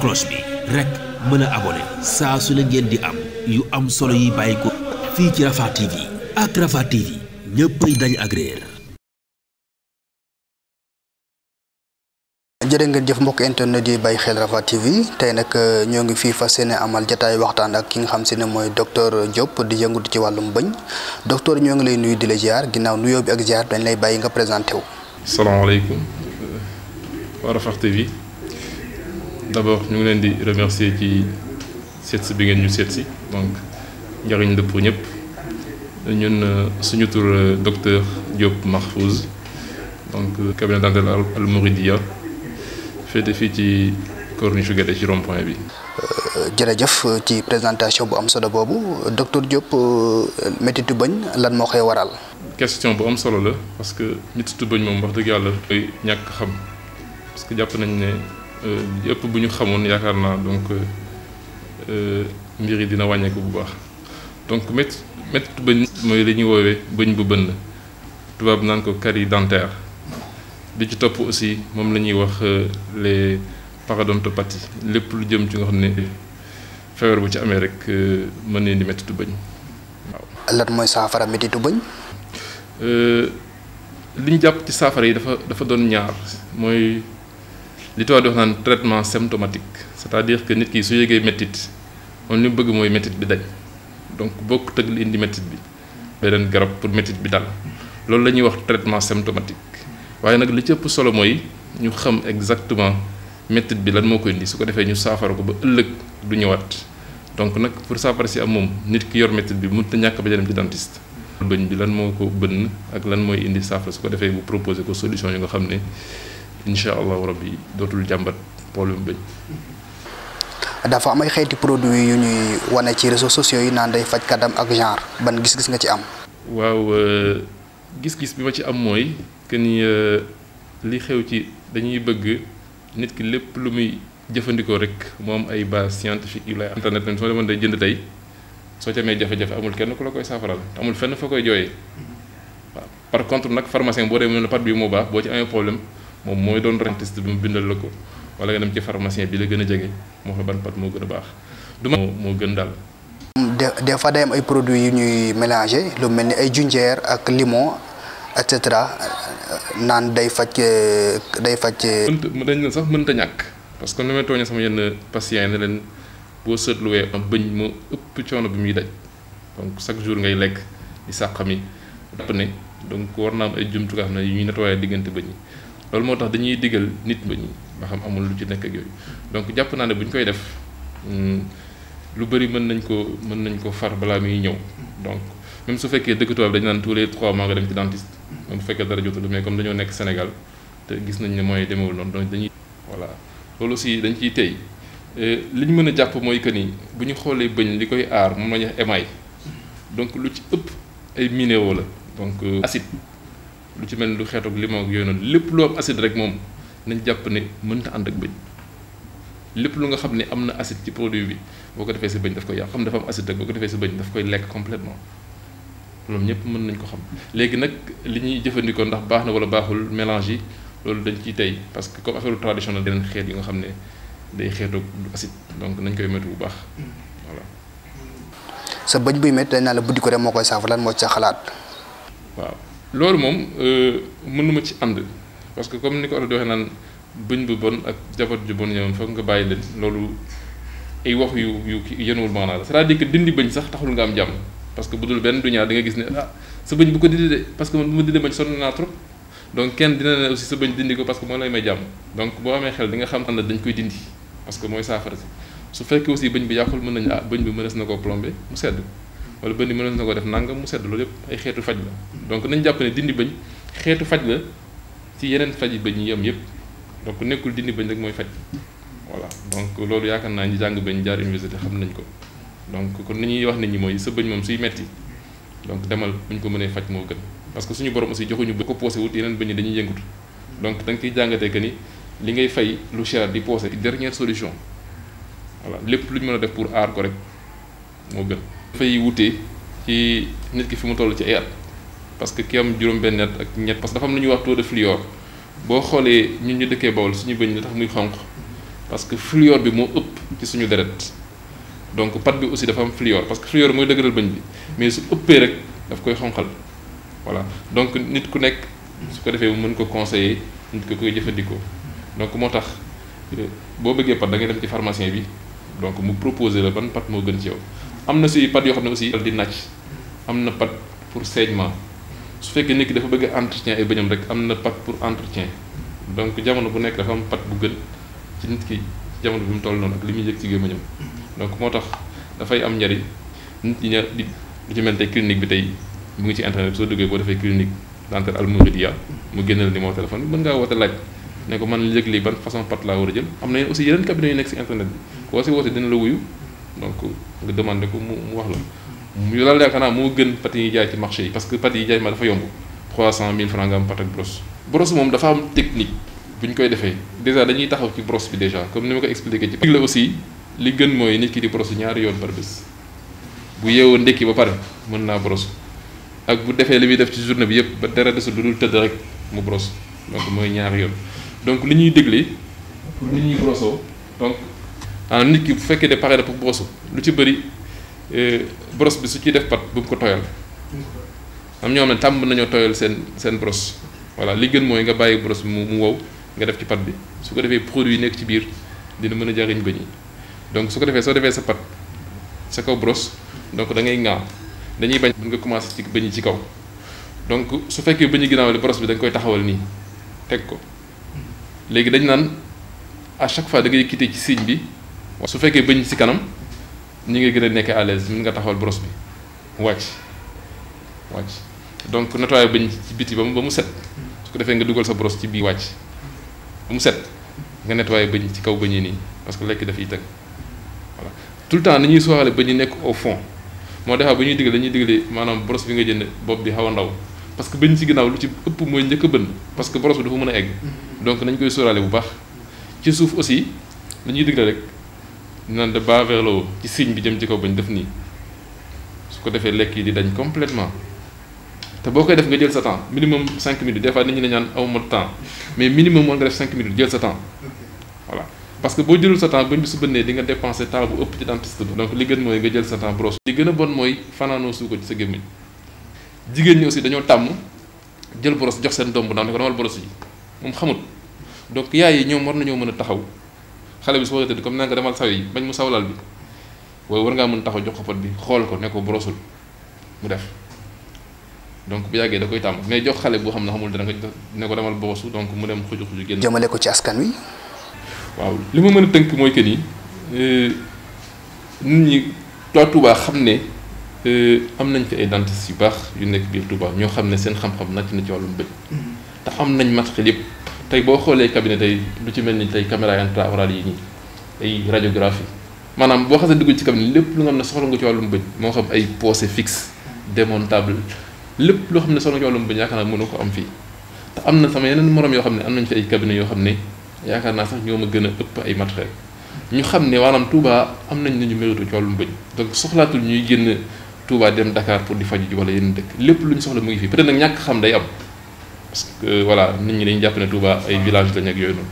cloche bi rek mën a abonné saa su ne ngeen di am yu am solo yi bàyyi ko fii ci Rafah TV ak Rafah TV ñëppay dañ ak réer. jërë ngeen jëf mbokk internet yi bàyyi xel Rafah TV tey nag ñoo ngi fii fas yéene amal jotaay waxtaan ak ki nga xam si ne mooy docteur Diop di yëngutu ci wàllum bëñ docteur ñoo ngi lay nuyu di la ziar ginnaaw nuyoo bi ak ziar dañ lay bàyyi nga présenté wu. salaamaaleykum waa Rafah TV d'abord ñu ngi leen di remercier ci seetsi bi ngeen ñu seetsi donc njariñ la pour ñëpp ñun suñu tur docteur Diop Mahfouz donc cabinet dentaire Al Mouridiya féete fii ci corniche Guédé ci rond point bi. jërëjëf ci présentation bu am solo boobu docteur Diop métitu bëñ lan moo koy waral. question bu am solo la parce que métitu bëñ moom wax dëgg yàlla koy ñàkk xam parce que jàpp nañ ne yëpp bu ñu xamoon yaakaar naa donc mbir yi dina wàññeeku bu baax donc métitu bëñ mooy li ñuy woowee bëñ bu bënn tubaab naan ko carie dentaire. bi ci topp aussi moom la ñuy wax les parodontopathies lépp lu jëm ci nga xam ne feebar bu ci amee rek mën nañ di mettitu bëñ waaw. lan mooy saafara mettitu bëñ. li ñu jàpp ci saafara yi dafa doon ñaar mooy li tubaab di wax naan traitement symptomatique c'est-à-dire que nit ki su yëgee mettit moom li mu bëgg mooy mettit bi dañ donc bokk tëgg li indi mettit bi beneen garab pour mettit bi dal loolu la ñuy wax traitement symptomatique. waaye nag li ci ëpp solo mooy ñu xam exactement métit bi lan moo koy indi su ko defee ñu saafara ko ba ëllëg du ñëwaat donc nag pour saafara si am moom nit ki yor métit bi mënut a ñàkk ba dem ci dentiste. bëñ bi lan moo ko bënn ak lan mooy indi saafara su ko defee bu proposé ko solution yi nga xam ne incha allahu rabbi dootul jàmbat problème bëñ. dafa am ay xeeti produit yu ñuy wane ci réseaux sociaux yi naan day faj kadam ak genre ban gis-gis nga ci am. waaw gis-gis bi ma ci am mooy. que ni li xew ci dañuy bëgg nit ki lépp lu muy jëfandikoo rek moom ay base scientifique yu lay internet soo demoon day jënd tey soo ci amee jafe-jafe amul kenn ku la koy saafaral amul fenn fa koy jooyee waaw par contre nag pharmacien boo demee ne pat bi moo baax boo ci amee problème moom mooy doon dentiste bi mu bindal la ko wala nga dem ci pharmacien bi la gën a jege moo xam ban pat moo gën a baax du moo gën daal. des fois day am ay produits yu ñuy mélanger lu mel ni ay junjeer ak limon et cetera naan day faj. dañ sax mënta ñàkk parce que ni may tooñee sama yenn patients yi ne leen boo seetluwee am bëñ moo ëpp coono bi muy daj donc chaque jour ngay lekk di sàqami dàpp ne donc war naa am ay jumtukaay xam ne yu ñuy nettoyer diggante bëñ yi loolu moo tax dañuy digal nit bëñ yi ba xam amul lu ci nekk ak yooyu donc jàpp naa ne bu ñu koy def lu bëri mën nañ ko far balaa muy ñëw donc même su fekkee dëkk tubaab dañu naan tous les 3 mois nga dem ci dentiste même bu fekkee dara jotul mais comme dañoo nekk Sénégal te gis nañ ne mooy demewul noonu donc dañuy voilà loolu aussi dañ ciy tey li ñu mën a jàpp mooy que ni bu ñu xoolee bëñ li koy aar moom la ñuy wax émail donc lu ci ëpp ay minéraux la donc acide lu ci mel ni lu xeetoog limon ak yooyu noonu lépp lu am acide rek moom nañ jàpp ne mënta ànd ak bëñ lépp lu nga xam ne am na acide ci produit bi boo ko defee si bëñ daf koy yàq xam dafa am acide rek boo ko defee si bëñ daf koy lekk complètement loolu ñëpp mën nañ ko xam léegi nag li ñuy jëfandikoo ndax baax na wala baaxul mélange yi loolu dañ ciy tey parce que comme affaire traditionnelle deneen xeet yi nga xam ne day xeetoog acide donc nañ koy métti bu baax voilà. sa bëñ buy métti dañ naan la buddi ko rek moo koy saafara lan moo ci xalaat. waaw loolu moom mënuma ci ànd parce que comme ni ko di waxee naan bëñ bu bon ak jabat ju bon ñoom foog nga bàyyi leen loolu ay wax yu yenuwul maanaa la c'est-à-dire que dindi bëñ sax taxul nga am jàmm. parce que bu dul benn du ñaar di nga gis ne sa bëñ bu ko dindi de parce que man bu ma dindi bañ sonn naa trop donc kenn dina ne aussi sa bëñ dindi ko parce que moo lay may jàmm donc boo amee xel di nga xam ne dañ koy dindi parce que mooy saafara si su fekkee aussi bëñ bi yàqul mën nañu bëñ bi mënees na koo plombé mu sedd wala bëñ bi mënees na koo def nangam mu sedd loolu yëpp ay xeetu faj la donc nañ jàpp ne dindi bëñ xeetu faj la ci yeneen faj yi bëñ yi am yëpp donc nekkul dindi bëñ rek mooy faj voilà donc loolu yaakaar naa ñi jàng bëñ jaar université xam nañ ko donc kon ni ñuy wax nit ñi mooy sa bëñ moom suy metti donc demal bu ñu ko mënee faj moo gën parce que suñu borom aussi joxuñu ba ko poosé wut yeneen bëñ dañuy yëngatu donc da nga ciy jàngatee que ni li ngay fay lu cher di poosé dernière solution voilà lépp lu ñu mën a def pour aar ko rek moo gën. dafay wutee ci nit ki fi mu toll ci ay at parce que ki am juróom-benn at ak ñett parce que dafa am lu ñuy wax taux de fluor boo xoolee ñun ñu dëkkee Bawol suñu bëñ li tax muy xonq parce que fluor bi moo ëpp ci suñu deret donc pat bi aussi dafa am fluor parce que fluor mooy dëgëral bëñ bi mais su ëppee rek daf koy xonqal voilà donc nit ku nekk su ko defee mu mën ko conseiller nit ko koy jëfandikoo donc moo tax boo bëggee pat da ngay dem ci pharmacien bi donc mu proposer la ban pat moo gën ci yow am na si pat yoo xam ne aussi di nàcc am na pat pour saignement su fekkee nit ki dafa bëgg entretien ay bëñam rek am na pat pour entretien donc jamono bu nekk dafa am pat bu gën ci nit ki jamono bi mu toll noonu ak li muy yëg ci gémmiñam donc moo tax dafay am njariñ nit ñi di ci mel tey clinique bi tey mu ngi ci internet soo duggee boo defee clinique dentaire Al Mouridiyyah mu génnal numéro téléphone bi mën ngaa woote laaj ne ko man yëg lii ban façon pat laa war a jël am na aussi yeneen cabinet yu nekk si internet bi koo si woote dina la wuyu donc nga demandé ko mu wax la yu daal yaakaar naa moo gën pat yi ñuy jaay ci marché yi parce que pat yi jaay ma dafa yomb 300 000 francs nga am pat ak brosse brosse moom dafa am technique bu ñu koy defee déjà dañuy taxaw ci brosse bi déjà comme ni ma ko expliqué ci la aussi li gën mooy nit ki di brosse ñaari yoon par bés bu yeewoo ndekki ba pare mën naa brosse ak bu defee li muy def ci journée bi yëpp ba dara desul lu dul tëdd rek mu brosse donc mooy ñaari yoon donc li ñuy déglee pour nit ñuy brossoo donc nit ki bu fekkee de pare na pour brosse lu ci bëri brosse bi su ciy def pat bu mu ko tooyal am ñoo xam ne tàmm nañoo tooyal seen brosse voilà li gën mooy nga bàyyi brosse bi mu wow nga def ci pat bi su ko defee produit yi nekk ci biir dina mën a jariñ bëñ yi donc su ko defee soo defee sa pat sa kaw brosse donc da ngay ŋaa dañuy bañ nga commencé ci bëñ yi ci kaw donc su fekkee bëñ yi ginnaaw li brosse bi da nga koy taxawal nii teg ko léegi dañ naan à chaque fois da ngay quitté ci signe bi su fekkee bëñ ci kanam ñi ngay gën a nekkee à l'aise mën nga taxawal brosse bi wàcc donc nettoyer bëñ ci biti ba mu set su ko defee nga dugal sa brosse ci biir wàcc ba mu set nga nettoyer bëñ ci kaw bëñ yi nii parce que lekk dafay tëgg voilà tout le temps ni ñuy sóoraale bëñ yi nekk au fond moo defaa ba ñuy digle dañuy digle maanaam brosse bi nga jënd bopp bi xaw a ndaw parce que bëñ ci ginnaaw lu ci ëpp mooy njëkk a bënn parce que brosse bi dafa mën a egg donc nañ koy sóoraale bu baax ci suuf aussi dañuy digle rek naan de bas vers le haut ci signe bi jëm ci kaw bañ def nii su ko defee lekk yi di dañ complètement te boo koy def nga jël sa temps minimum 5 minutes des fois nit ñi dañ naan awma temps mais minimum war nga def 5 minutes jël sa temps voilà parce que boo jëlul sa temps bañ bi su bënnee di nga dépenser temps bu ëpp ci dentiste bi donc li gën mooy nga jël sa temps brosse li gën a bon mooy fanaanoo suuko ci sa gémmiñ jigéen ñi aussi dañoo tàmm jël brosse jox seen doom bu ndaw ne ko damal brosse yi moom xamut donc yaay yi ñoom war nañoo mën a taxaw xale bi su ko tëdd comme naa nga demal saw yi bañ mu sawlal bi waaye war ngaa mën taxaw jox ko pot bi xool ko ne ko brossul mu def donc bu yàggee da koy tàmm mais jox xale boo xam ne xamul dara nga ne ko demal brossu donc mu dem xuju génn. jëmale ko ci askan wi. waaw li ma mën a tënk mooy que ni nit ñi Touba xam ne am nañ fi ay dentistes yu baax yu nekk biir Touba ñoo xam ne seen xam-xam nàcc na ci wàllum bëñ te am nañ matériel yëpp tey boo xoolee cabinet tey lu ci mel ni tey caméra intraorale yi nii ay radiographie maanaam boo xasee dugg ci cabinet lépp lu nga xam ne soxla nga ci wàllum bëñ moo xam ay posé fixe démontable lépp loo xam ne soxla nga ci wàllum bëñ yaakaar naa mënu ko am fii te am na sama yeneen morom yoo xam ne am nañ fi ay cabinet yoo xam ne yaakaar naa sax ñoo ma gën a ëpp ay matériel ñu xam ne maanaam Touba am nañ nañu méritu ci wàllum bëñ donc soxlaatul ñuy génn Touba dem Dakar pour di faju ji wala yeneen dëkk lépp lu ñu soxla mu ngi fii peut-être nag ñàkk xam day am parce que voilà nit ñi dañuy jàpp ne Touba ay village lañ ak yooyu noonu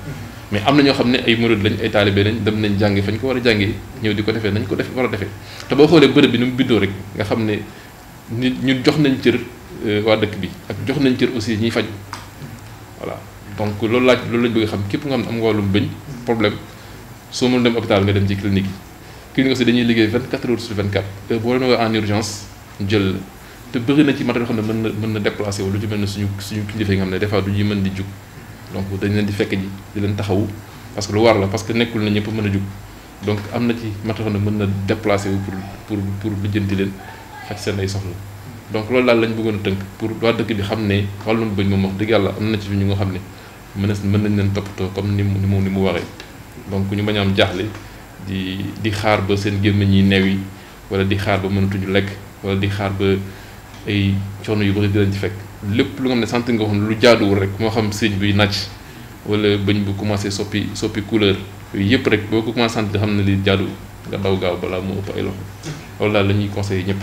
mais am na ñoo xam ne ay murid lañ ay taalibe lañ dem nañ jànge fañ ko war a jàngee ñëw di ko defee nañ ko def war a defee te boo xoolee bërëb bi ni mu bindoo rek nga xam ne nit ñu jox nañ cër waa dëkk bi ak jox nañ cër aussi ñiy faju voilà donc loolu lañ bëgg xam képp nga xam ne am nga wàllum bëñ problème soo mënul dem hôpital nga dem ci clinique yi clinique aussi dañuy liggéey 24 heures sur 24 boo leen woowee en urgence jël te bëri na ci matériel yoo xam ne mën na déplacé wu lu ci mel ne suñu kilifa yi nga xam ne des fois du ñuy mën di jug donc dañ leen di fekk ji di leen taxawu parce que lu war la parce que nekkul na ñëpp mën a jug donc am na ci matériel yoo xam ne mën na déplacé wu pour lijjanti leen faj seen ay soxla donc loolu daal lañ bëggoon a tënk pour waa dëkk bi xam ne wàllum bëñ moom wax dëgg yàlla am na ci ñu nga xam ne mën nañ leen toppatoo comme ni mu waree donc ñu bañ a am jaaxle di xaar ba seen gémmiñ yi neew yi wala di xaar ba mënatuñu lekk wala di xaar ba ay coono yu bëri di leen ci fekk lépp lu nga xam ne sant nga xam ne lu jaaduwul rek moo xam sëñ buy nàcc wala bëñ bu commencé soppi couleur yooyu yëpp rek boo ko commencé sant xam ne li jaaduwul nga daw gaaw balaa moo ëpp ay loxo loolu daal la ñuy conseillé ñëpp.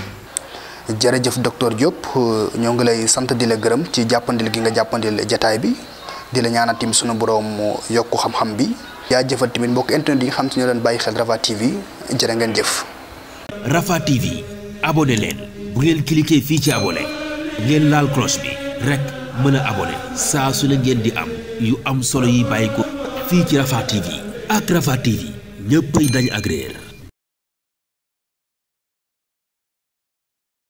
jërëjëf docteur Diop ñoo ngi lay sant di la gërëm ci jàppandil gi nga jàppandil jataay bi di la ñaanal tamit sunu borom yokku xam-xam bi jaajëfal tamit mbokk internet yi nga xam si ñoo doon bàyyi xel Rafah TV jërë ngeen jëf. Rafah TV abonné leen bu ngeen cliquer fii ci abonné ngeen laal cloche bi rek mën a abonné saa su ne ngeen di am yu am solo yi bàyyi ko fii ci Rafah TV ak Rafah TV ñëppay dañ ak réer